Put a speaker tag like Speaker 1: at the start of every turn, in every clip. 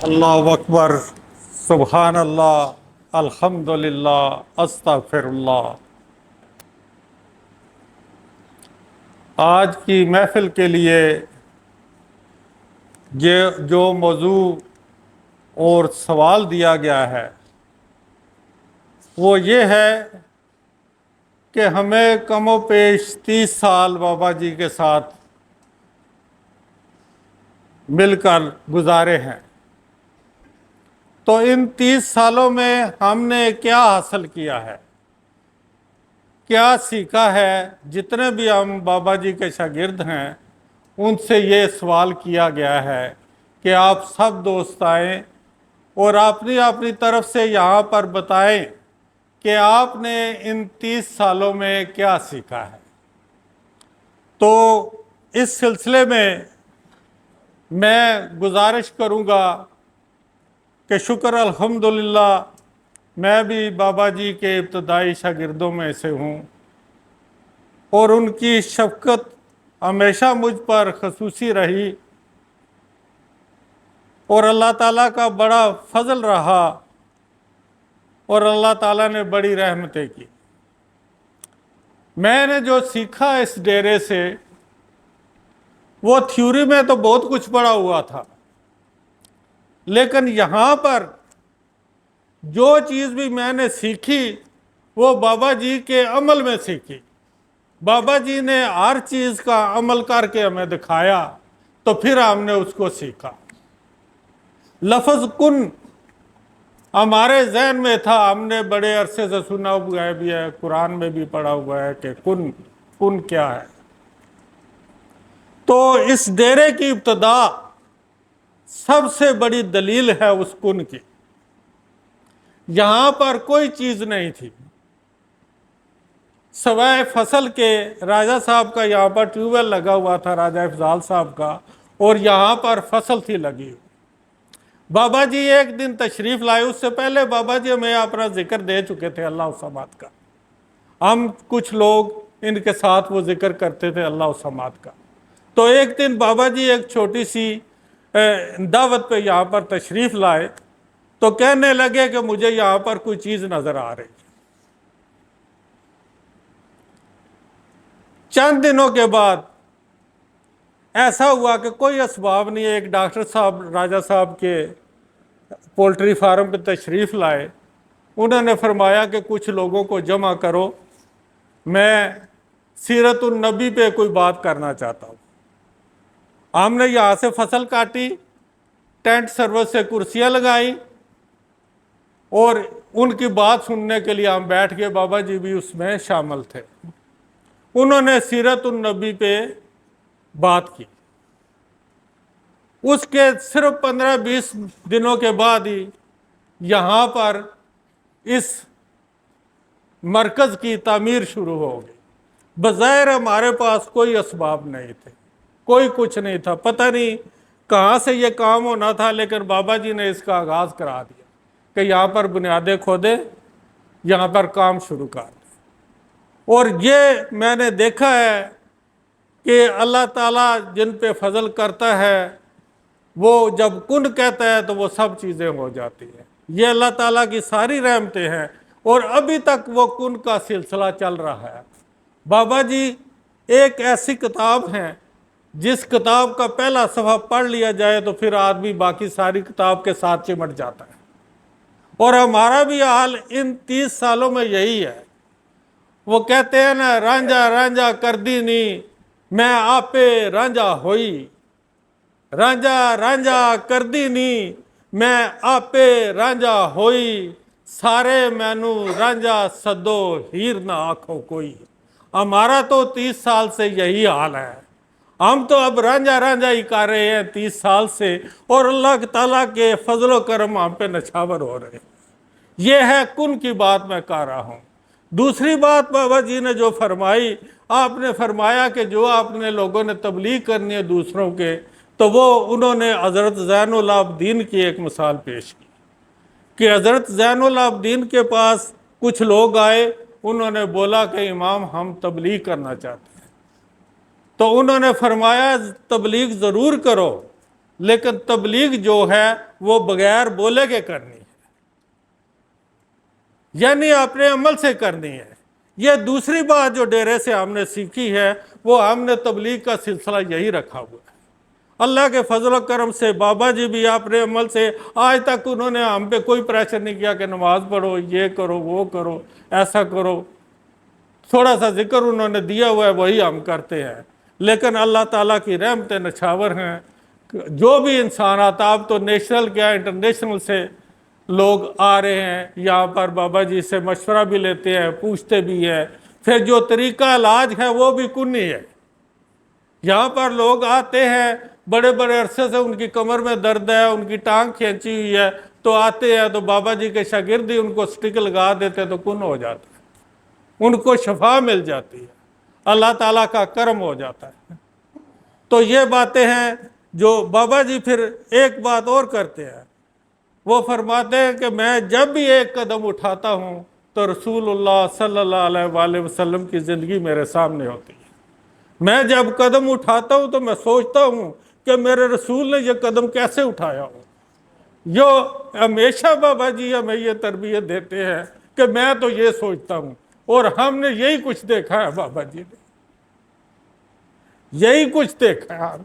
Speaker 1: اللہ اکبر، سبحان اللہ، الحمدللہ، استغفر اللہ۔ آج کی محفل کے لیے یہ جو موضوع اور سوال دیا گیا ہے وہ یہ ہے کہ ہمیں کم و بیش 30 سال بابا جی کے ساتھ مل کر گزارے ہیں، تو ان 30 سالوں میں ہم نے کیا حاصل کیا ہے، کیا سیکھا ہے؟ جتنے بھی ہم بابا جی کے شاگرد ہیں ان سے یہ سوال کیا گیا ہے کہ آپ سب دوست آئیں اور اپنی اپنی طرف سے یہاں پر بتائیں کہ آپ نے ان 30 سالوں میں کیا سیکھا ہے۔ تو اس سلسلے میں گزارش کروں گا کہ شکر الحمدللہ میں بھی بابا جی کے ابتدائی شاگردوں میں سے ہوں، اور ان کی شفقت ہمیشہ مجھ پر خصوصی رہی، اور اللہ تعالیٰ کا بڑا فضل رہا، اور اللہ تعالیٰ نے بڑی رحمتیں کی۔ میں نے جو سیکھا اس ڈیرے سے، وہ تھیوری میں تو بہت کچھ پڑھا ہوا تھا، لیکن یہاں پر جو چیز بھی میں نے سیکھی وہ بابا جی کے عمل میں سیکھی۔ بابا جی نے ہر چیز کا عمل کر کے ہمیں دکھایا، تو پھر ہم نے اس کو سیکھا۔ لفظ کن ہمارے ذہن میں تھا، ہم نے بڑے عرصے سے سنا ہوا بھی ہے، قرآن میں بھی پڑھا ہوا ہے کہ کن کیا ہے۔ تو اس ڈیرے کی ابتدا سب سے بڑی دلیل ہے اس کن کی۔ یہاں پر کوئی چیز نہیں تھی سوائے فصل کے۔ راجہ صاحب کا یہاں پر ٹیوب ویل لگا ہوا تھا، راجہ افضال صاحب کا، اور یہاں پر فصل تھی لگی ہوئی۔ بابا جی ایک دن تشریف لائے، اس سے پہلے بابا جی ہمیں اپنا ذکر دے چکے تھے اللہ الصمد کا۔ ہم کچھ لوگ ان کے ساتھ وہ ذکر کرتے تھے اللہ الصمد کا۔ تو ایک دن بابا جی ایک چھوٹی سی دعوت پہ یہاں پر تشریف لائے، تو کہنے لگے کہ مجھے یہاں پر کوئی چیز نظر آ رہی۔ چند دنوں کے بعد ایسا ہوا کہ کوئی اسباب نہیں ہے، ایک ڈاکٹر صاحب راجہ صاحب کے پولٹری فارم پہ تشریف لائے۔ انہوں نے فرمایا کہ کچھ لوگوں کو جمع کرو، میں سیرت النبی پہ کوئی بات کرنا چاہتا ہوں۔ ہم نے یہاں سے فصل کاٹی، ٹینٹ سروس سے کرسیاں لگائیں، اور ان کی بات سننے کے لیے ہم بیٹھ گئے۔ بابا جی بھی اس میں شامل تھے۔ انہوں نے سیرت النبی پہ بات کی۔ اس کے صرف 15-20 دنوں کے بعد ہی یہاں پر اس مرکز کی تعمیر شروع ہو گئی۔ بظاہر ہمارے پاس کوئی اسباب نہیں تھے، کوئی کچھ نہیں تھا، پتہ نہیں کہاں سے یہ کام ہونا تھا، لیکن بابا جی نے اس کا آغاز کرا دیا کہ یہاں پر بنیادیں کھودے، یہاں پر کام شروع کر دیں۔ اور یہ میں نے دیکھا ہے کہ اللہ تعالیٰ جن پہ فضل کرتا ہے، وہ جب کن کہتا ہے تو وہ سب چیزیں ہو جاتی ہیں۔ یہ اللہ تعالیٰ کی ساری رحمتیں ہیں، اور ابھی تک وہ کن کا سلسلہ چل رہا ہے۔ بابا جی ایک ایسی کتاب ہے جس کتاب کا پہلا صفحہ پڑھ لیا جائے تو پھر آدمی باقی ساری کتاب کے ساتھ چمٹ جاتا ہے۔ اور ہمارا بھی حال ان 30 سالوں میں یہی ہے۔ وہ کہتے ہیں نا، رانجھا رانجھا کر دی نی میں آپے رانجھا ہوئی، رانجھا رانجھا کر دی نی میں آپے رانجھا ہوئی، سارے مینو رانجھا سدو ہیر نہ آنکھوں کوئی۔ ہمارا تو 30 سال سے یہی حال ہے۔ ہم تو اب رانجھا رانجھا ہی کر رہے ہیں 30 سال سے، اور اللہ تعالیٰ کے فضل و کرم ہم پہ نچھاور ہو رہے ہیں۔ یہ ہے کن کی بات میں کر رہا ہوں۔ دوسری بات بابا جی نے جو فرمائی، آپ نے فرمایا کہ جو آپ نے لوگوں نے تبلیغ کرنی ہے دوسروں کے، تو وہ انہوں نے حضرت زین العابدین کی ایک مثال پیش کی کہ حضرت زین العابدین کے پاس کچھ لوگ آئے، انہوں نے بولا کہ امام ہم تبلیغ کرنا چاہتے ہیں۔ تو انہوں نے فرمایا تبلیغ ضرور کرو، لیکن تبلیغ جو ہے وہ بغیر بولے کے کرنی ہے، یعنی اپنے عمل سے کرنی ہے۔ یہ دوسری بات جو ڈیرے سے ہم نے سیکھی ہے، وہ ہم نے تبلیغ کا سلسلہ یہی رکھا ہوا ہے۔ اللہ کے فضل و کرم سے بابا جی بھی اپنے عمل سے آج تک انہوں نے ہم پہ کوئی پریشر نہیں کیا کہ نماز پڑھو، یہ کرو، وہ کرو، ایسا کرو۔ تھوڑا سا ذکر انہوں نے دیا ہوا ہے، وہی ہم کرتے ہیں، لیکن اللہ تعالیٰ کی رحمتیں نچھاور ہیں۔ جو بھی انسان آتا، اب تو نیشنل کیا انٹرنیشنل سے لوگ آ رہے ہیں یہاں پر، بابا جی سے مشورہ بھی لیتے ہیں، پوچھتے بھی ہیں، پھر جو طریقہ علاج ہے وہ بھی کنی ہے۔ یہاں پر لوگ آتے ہیں، بڑے بڑے عرصے سے ان کی کمر میں درد ہے، ان کی ٹانگ کھینچی ہوئی ہے، تو آتے ہیں تو بابا جی کے شاگرد ہی ان کو سٹک لگا دیتے تو کن ہو جاتا ہے، ان کو شفا مل جاتی ہے، اللہ تعالیٰ کا کرم ہو جاتا ہے۔ تو یہ باتیں ہیں جو بابا جی پھر ایک بات اور کرتے ہیں، وہ فرماتے ہیں کہ میں جب بھی ایک قدم اٹھاتا ہوں تو رسول اللہ صلی اللہ علیہ وآلہ وسلم کی زندگی میرے سامنے ہوتی ہے۔ میں جب قدم اٹھاتا ہوں تو میں سوچتا ہوں کہ میرے رسول نے یہ قدم کیسے اٹھایا ہو۔ جو ہمیشہ بابا جی ہمیں یہ تربیت دیتے ہیں کہ میں تو یہ سوچتا ہوں، اور ہم نے یہی کچھ دیکھا ہے، بابا جی نے یہی کچھ دیکھا ہے۔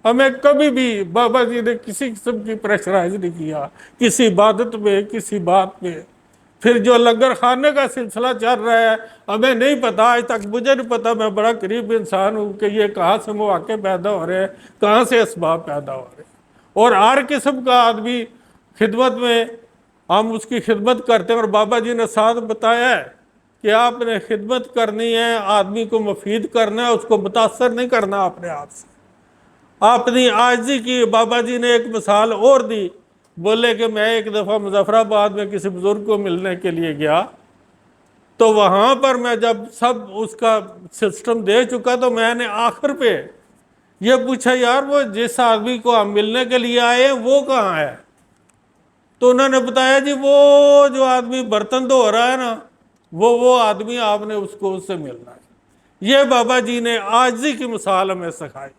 Speaker 1: ہمیں کبھی بھی بابا جی نے کسی قسم کی پریشرائز نہیں کیا، کسی عبادت میں، کسی بات میں۔ پھر جو لنگر خانے کا سلسلہ چل رہا ہے، ہمیں نہیں پتا، آج تک مجھے نہیں پتا، میں بڑا قریب انسان ہوں، کہ یہ کہاں سے مواقع پیدا ہو رہے ہیں، کہاں سے اسباب پیدا ہو رہے ہیں۔ اور ہر قسم کا آدمی خدمت میں، ہم اس کی خدمت کرتے ہیں، اور بابا جی نے ساتھ بتایا ہے کہ آپ نے خدمت کرنی ہے، آدمی کو مفید کرنا ہے، اس کو متاثر نہیں کرنا اپنے آپ سے۔ اپنی عاجزی کی بابا جی نے ایک مثال اور دی، بولے کہ میں ایک دفعہ مظفر آباد میں کسی بزرگ کو ملنے کے لیے گیا، تو وہاں پر میں جب سب اس کا سسٹم دے چکا تو میں نے آخر پہ یہ پوچھا، یار وہ جس آدمی کو ہم ملنے کے لیے آئے ہیں وہ کہاں ہے؟ تو انہوں نے بتایا، جی وہ جو آدمی برتن دھو رہا ہے نا، وہ آدمی آپ نے اس سے ملنا ہے۔ یہ بابا جی نے عاجزی کی مثال ہمیں سکھائی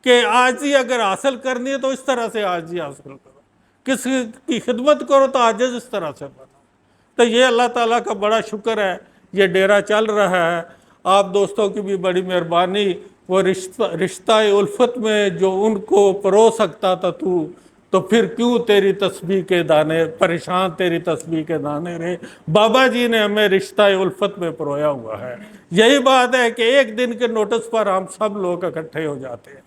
Speaker 1: کہ عاجزی اگر حاصل کرنی ہے تو اس طرح سے عاجزی حاصل کرو، کسی کی خدمت کرو تو عاجز اس طرح سے بنو۔ تو یہ اللہ تعالیٰ کا بڑا شکر ہے، یہ ڈیرہ چل رہا ہے۔ آپ دوستوں کی بھی بڑی مہربانی، وہ رشتہ الفت میں جو ان کو پرو سکتا تھا تو پھر کیوں تیری تسبیح کے دانے پریشان، تیری تسبیح کے دانے رہے۔ بابا جی نے ہمیں رشتہ الفت میں پرویا ہوا ہے۔ یہی بات ہے کہ ایک دن کے نوٹس پر ہم سب لوگ اکٹھے ہو جاتے ہیں۔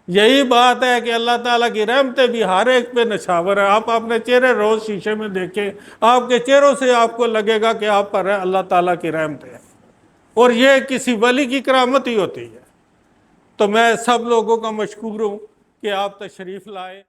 Speaker 1: یہی بات ہے کہ اللہ تعالیٰ کی رحمتیں بھی ہر ایک پہ نچھاور ہے۔ آپ اپنے چہرے روز شیشے میں دیکھیں، آپ کے چہروں سے آپ کو لگے گا کہ آپ پر اللہ تعالیٰ کی رحمت ہے، اور یہ کسی ولی کی کرامت ہی ہوتی ہے۔ تو میں سب لوگوں کا مشکور ہوں کہ آپ تشریف لائے۔